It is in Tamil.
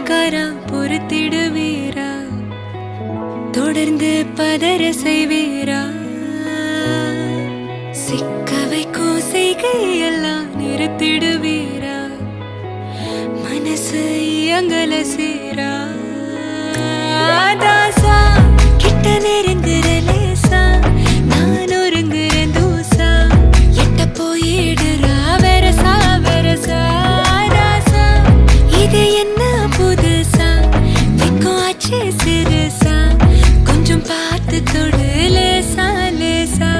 பாசக்காரா பொறுத்திடுவீரா, தொடர்ந்து பதற செய்வீரா, சிக்க வைக்கும் செய்கையெல்லாம் நிறுத்திடுவீரா, மனசு இயங்கல சீரா. தாசா கிட்ட நெருங்குற லேசா, நான் ஒருங்குற தூசா, எட்ட போயிடுறா வெரசா வெரசா. தாசா இது என்ன புதுசா, வெக்கம் ஆச்சு சிறுசா, கொஞ்சம் பார்த்து தொடு லேசா லேசா.